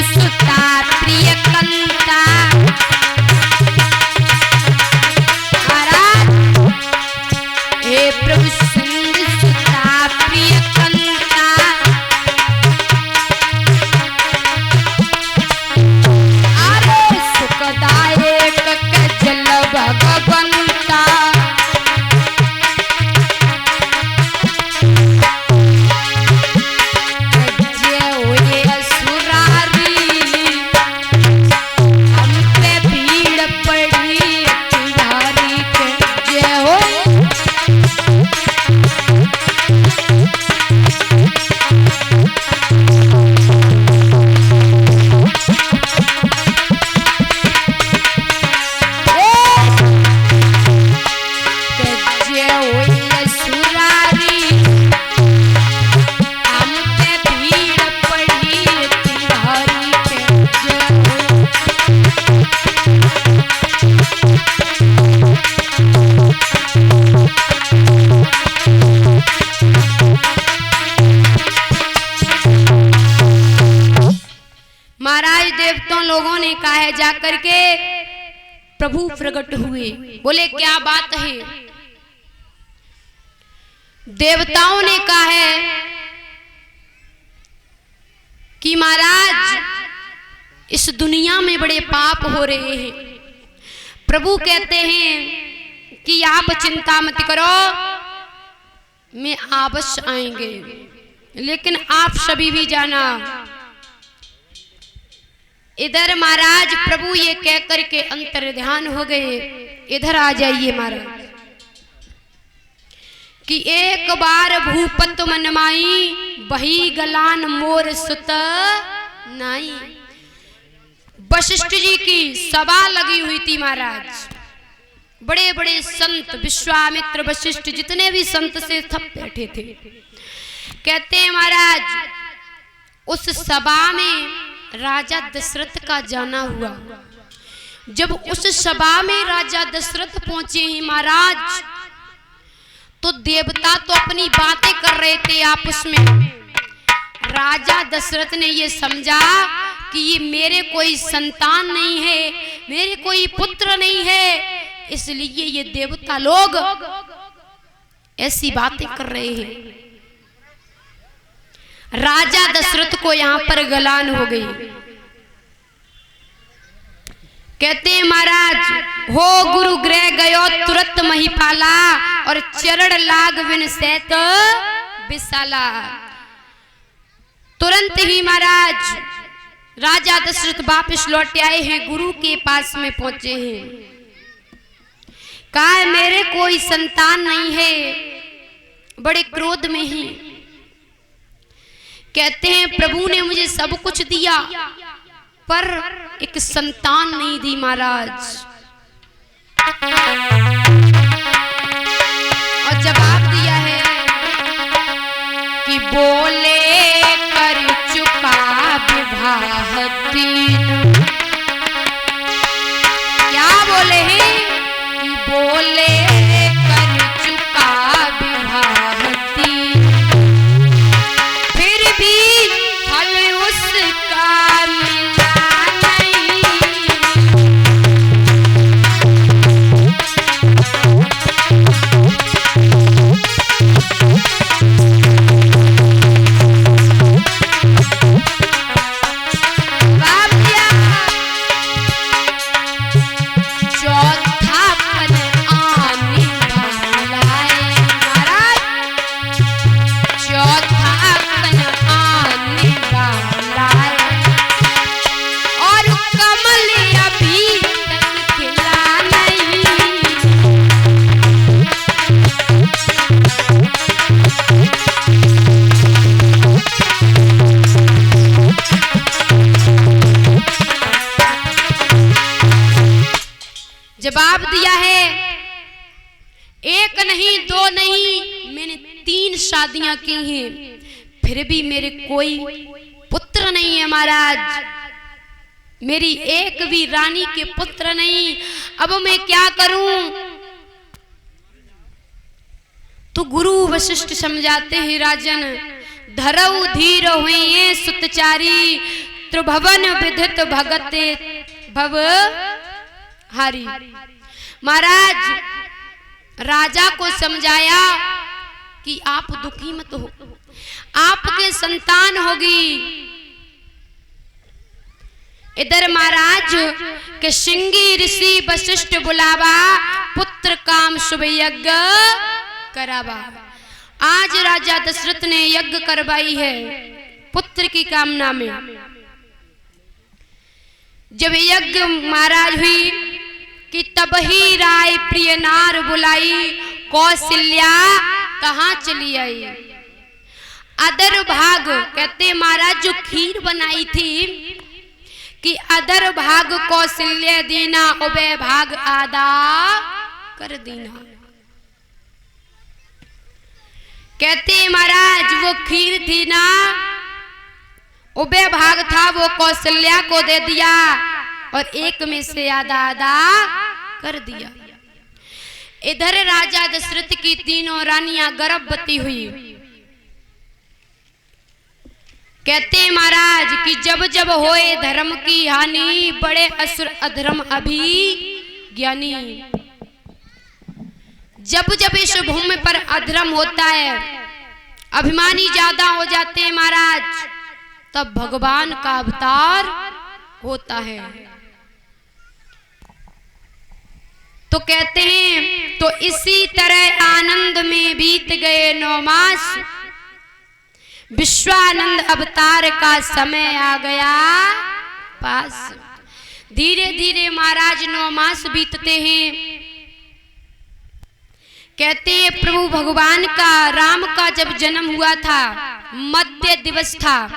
सुता प्रिय कंता महाराज हे प्रभु सिंधु सुता प्रिय कंता अरे सुखदायक जल भगवंता महाराज देवताओं लोगों ने कहा है जाकर के प्रभु प्रकट हुए। बोले क्या बात है? देवताओं ने कहा है कि महाराज इस दुनिया में बड़े पाप हो रहे हैं। प्रभु कहते हैं कि आप चिंता मत करो, मैं अवश्य आएंगे, लेकिन आप सभी भी जाना। इधर महाराज प्रभु ये कह करके अंतर ध्यान हो गए। इधर आ जाइए महाराज कि एक बार भूपत मनमाई बही गलान मोर सुत नाई। वशिष्ठ जी की सभा लगी हुई थी महाराज। बड़े बड़े संत विश्वामित्र वशिष्ठ जितने भी संत से सब बैठे थे। कहते हैं महाराज उस सभा में राजा दशरथ का जाना हुआ। जब उस सभा में राजा दशरथ पहुंचे हैं महाराज, तो देवता तो अपनी बातें कर रहे थे आपस में। राजा दशरथ ने ये समझा कि ये मेरे कोई संतान नहीं है, मेरे कोई पुत्र नहीं है, इसलिए ये देवता लोग ऐसी बातें कर रहे हैं। राजा दशरथ को यहां पर गलान हो गई। कहते हैं महाराज हो गुरु ग्रह गयो तुरंत महिपाला और चरण लाग विन सैत विशाला। तुरंत ही महाराज राजा दशरथ वापस लौट आए हैं, गुरु के पास में पहुंचे हैं। कहा है मेरे कोई संतान नहीं है, बड़े क्रोध में ही। कहते हैं प्रभु ने मुझे सब कुछ दिया पर एक संतान नहीं दी महाराज। और जवाब दिया है कि बोले कर चुका विवाह तीन। क्या बोले हैं कि बोले कर चुका विवाह तीन, फिर भी फल उसका मिला नहीं। जवाब दिया है एक नहीं दो नहीं, मैंने 3 शादियां की हैं, फिर भी मेरे कोई पुत्र नहीं है महाराज। मेरी एक भी रानी के पुत्र नहीं। अब मैं क्या करूं? तो गुरु वशिष्ठ समझाते हैं राजन, धरऊ धीर हुए सुतचारी, त्रिभुवन विदित भगत भव हारी। महाराज राजा को समझाया कि आप दुखी मत हो, आपके संतान होगी। इधर महाराज के श्रृंगी ऋषि वशिष्ठ बुलावा, पुत्र काम शुभ यज्ञ करावा। आज राजा दशरथ ने यज्ञ करवाई है पुत्र की कामना में। जब यज्ञ महाराज हुई कि तब ही राय प्रिय नार बुलाई, कौशल्या कहाँ चली आई। अदर भाग कहते महाराज जो खीर बनाई थी कि अदर भाग कौशल्य दीना, उभय भाग आदा कर दीना। कहते महाराज वो खीर थी ना, उभय भाग था वो कौशल्या को दे दिया और एक में से आधा आधा कर दिया। इधर राजा दशरथ की तीनों रानियां गर्भवती हुई। कहते महाराज कि जब जब होए धर्म की हानि, बड़े असुर अधर्म अभी ज्ञानी। जब जब इस भूमि पर अधर्म होता है, अभिमानी ज्यादा हो जाते हैं महाराज, तब भगवान का अवतार होता है। तो कहते हैं तो इसी तरह आनंद में बीत गए 9 मास, विश्वानंद अवतार का समय आ गया पास। धीरे धीरे महाराज 9 मास बीतते हैं। कहते हैं प्रभु भगवान का, राम का जब जन्म हुआ था, मध्य दिवस था।